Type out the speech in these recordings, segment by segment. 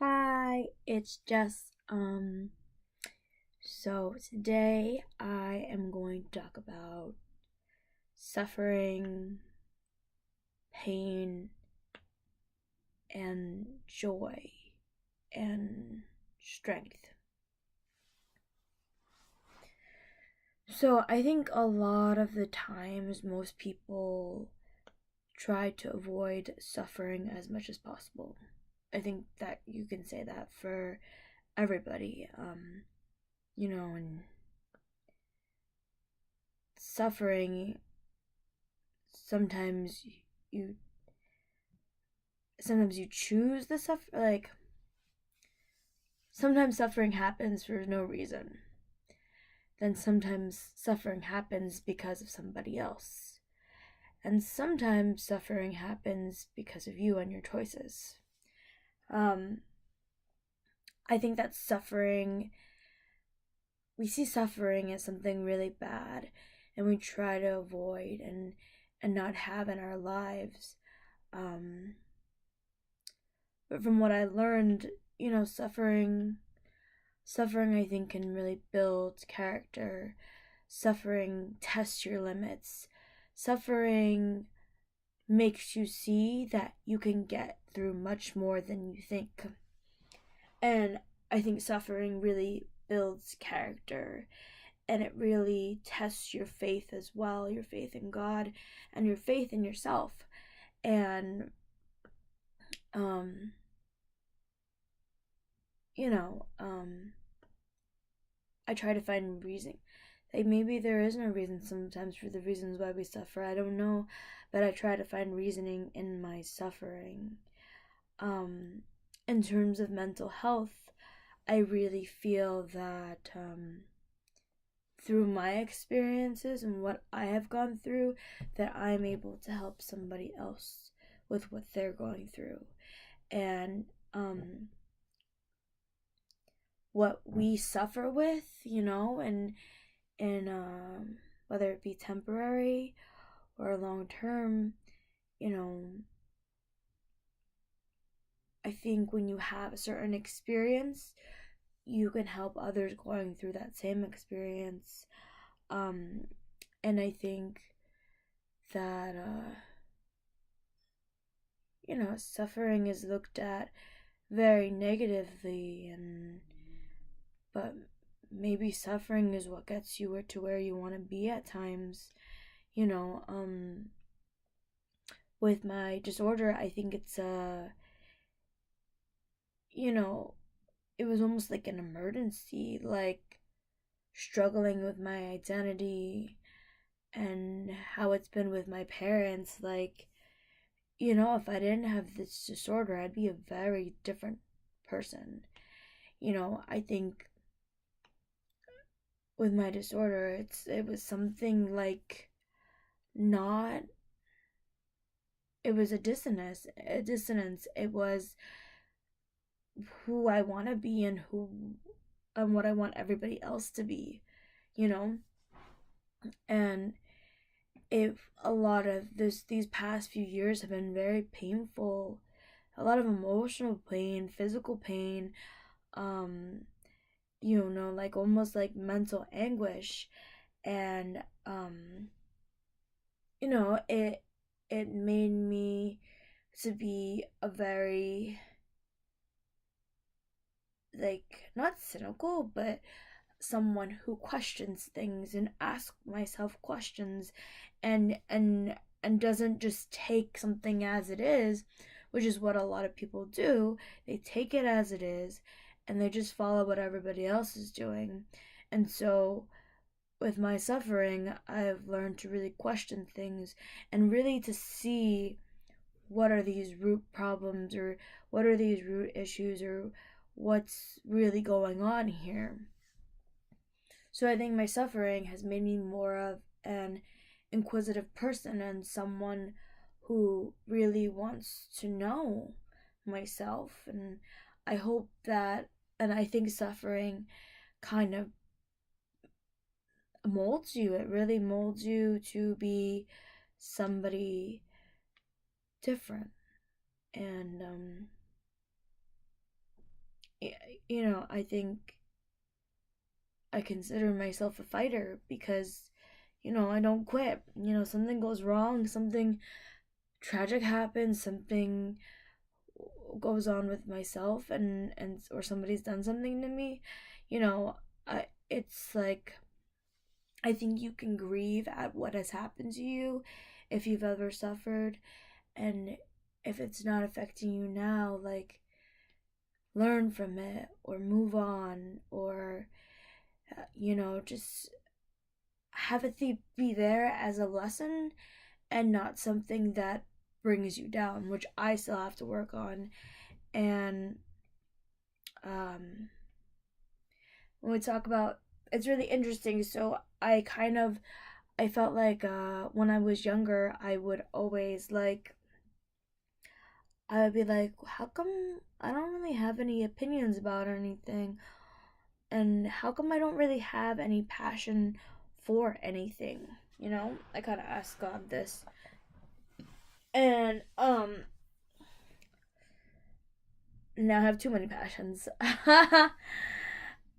Hi, it's Jess. So today I am going to talk about suffering, pain, and joy and strength. So I think a lot of the times most people try to avoid suffering as much as possible. I think that you can say that for everybody. And suffering sometimes you sometimes you choose the suffer like sometimes suffering happens for no reason. Then sometimes suffering happens because of somebody else. And sometimes suffering happens because of you and your choices. Um I think that we see suffering as something really bad and we try to avoid and not have in our lives. But from what I learned, suffering I think can really build character. Suffering tests your limits. Suffering makes you see that you can get through much more than you think. And I think suffering really builds character and it really tests your faith as well, your faith in God and your faith in yourself. And um you know, I try to find reason. Like maybe there is no reason sometimes for the reasons why we suffer. I don't know, but I try to find reasoning in my suffering. Um, in terms of mental health, I really feel that through my experiences and what I have gone through, that I'm able to help somebody else with what they're going through, and what we suffer with, and whether it be temporary or long term, you know, I think when you have a certain experience, you can help others going through that same experience. Um, and I think that, suffering is looked at very negatively, but maybe suffering is what gets you to where you want to be at times. You know, with my disorder, I think you know, it was almost like an emergency, like struggling with my identity and how it's been with my parents. Like, if I didn't have this disorder, I'd be a very different person. I think with my disorder, it was something like not it was a dissonance. It was who I want to be and what I want everybody else to be, you know? And if a lot of these past few years have been very painful, a lot of emotional pain, physical pain, um, like almost like mental anguish. And it made me to be a very, like, not cynical, but someone who questions things and asks myself questions, and doesn't just take something as it is, which is what a lot of people do. They take it as it is and they just follow what everybody else is doing. And so with my suffering, I've learned to really question things and really to see what are these root problems, or what are these root issues, or what's really going on here. So I think my suffering has made me more of an inquisitive person and someone who really wants to know myself. And I hope that, and I think suffering kind of molds you. It really molds you to be somebody different. And I think I consider myself a fighter because, I don't quit. Something goes wrong, something tragic happens, something goes on with myself, and or somebody's done something to me, you know, it's like I think you can grieve at what has happened to you if you've ever suffered, and if it's not affecting you now, like learn from it or move on, or just have it be there as a lesson and not something that brings you down, which I still have to work on. And um when we talk about, it's really interesting. So I felt like when I was younger, I would be like, how come I don't really have any opinions about anything, and how come I don't really have any passion for anything? I kind of asked God this, and now I have too many passions.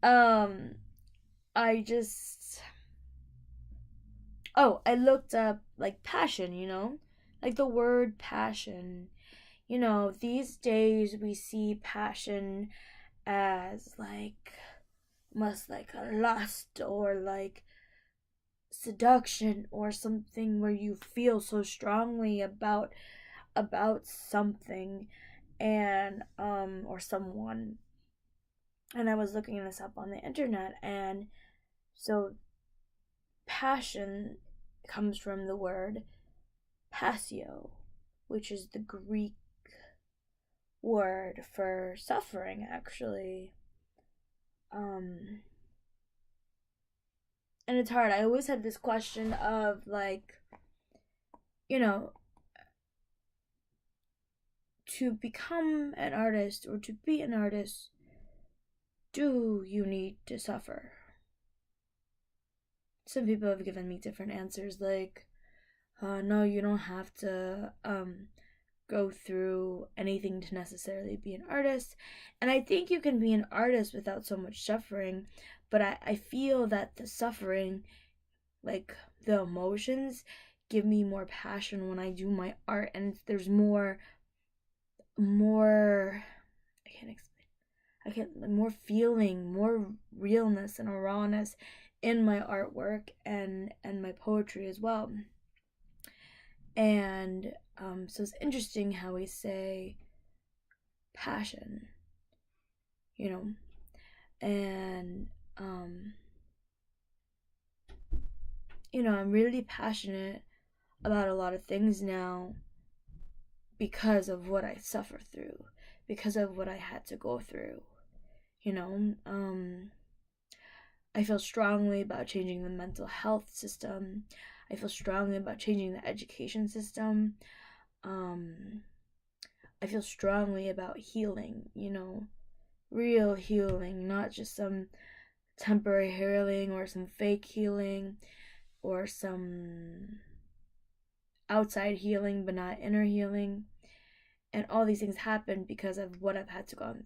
um, I just I looked up like passion, like the word passion. These days we see passion as like must like a lust or like seduction or something where you feel so strongly about something and or someone. And I was looking this up on the internet, and so passion comes from the word passio, which is the Greek word for suffering, actually. Um, and it's hard. I always had this question of like, you know, to become an artist or to be an artist, do you need to suffer? Some people have given me different answers, like, no, you don't have to go through anything to necessarily be an artist. And I think you can be an artist without so much suffering, but I feel that the suffering, like the emotions, give me more passion when I do my art, and there's more I can't more feeling, more realness and a rawness in my artwork and my poetry as well. And so it's interesting how we say passion, you know, and I'm really passionate about a lot of things now because of what I suffer through, because of what I had to go through. You know, I feel strongly about changing the mental health system. I feel strongly about changing the education system. I feel strongly about healing, real healing, not just some temporary healing or some fake healing or some outside healing but not inner healing. And all these things happen because of what I've had to go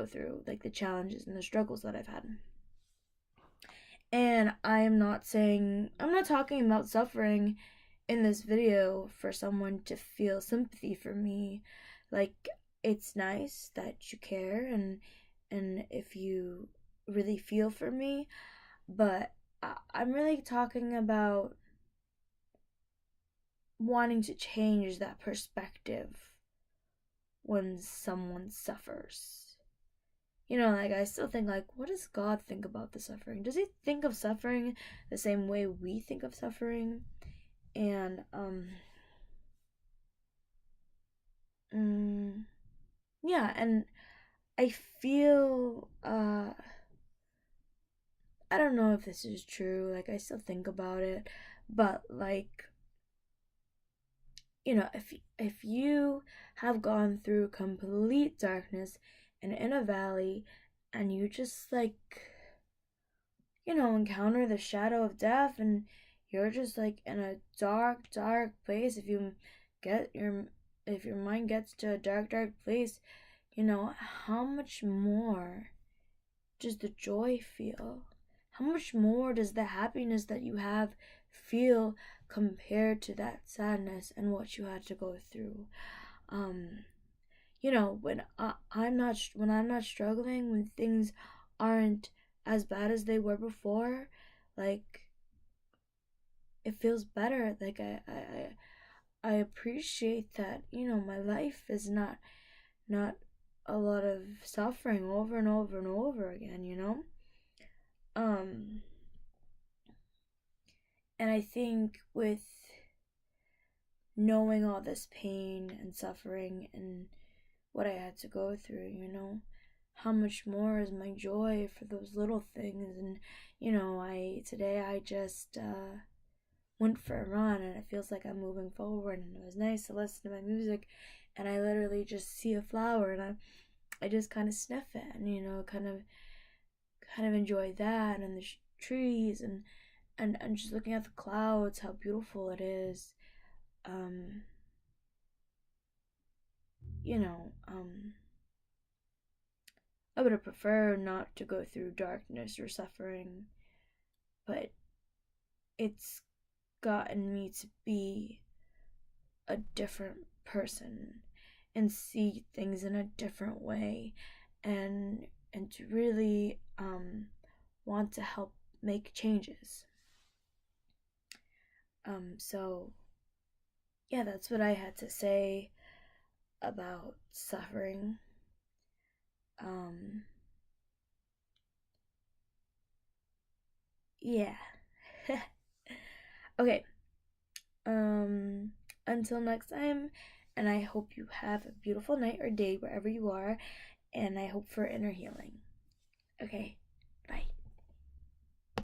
through, like the challenges and the struggles that I've had. And I'm not talking about suffering in this video for someone to feel sympathy for me. Like, it's nice that you care and if you really feel for me, but I'm really talking about wanting to change that perspective when someone suffers. Like, I still think, like, what does God think about the suffering? Does he think of suffering the same way we think of suffering? And yeah, and I feel I don't know if this is true, like I still think about it, but like, if you have gone through complete darkness and in a valley, and you just like encounter the shadow of death, and you're just like in a dark place, if your mind gets to a dark place, how much more does the joy feel? How much more does the happiness that you have feel compared to that sadness and what you had to go through? When I'm not struggling, when things aren't as bad as they were before, like, it feels better. Like, I appreciate that, my life is not a lot of suffering over and over and over again. Um and I think with knowing all this pain and suffering and what I had to go through, how much more is my joy for those little things. And I just went for a run, and it feels like I'm moving forward, and it was nice to listen to my music, and I literally just see a flower, and I just kind of sniff it, and kind of enjoy that, and the trees, and just looking at the clouds, how beautiful it is. um you know um I would have preferred not to go through darkness or suffering, but it's gotten me to be a different person and see things in a different way, and to really want to help make changes. So yeah, that's what I had to say about suffering. Um yeah. Okay. Until next time, and I hope you have a beautiful night or day wherever you are, and I hope for inner healing. Okay.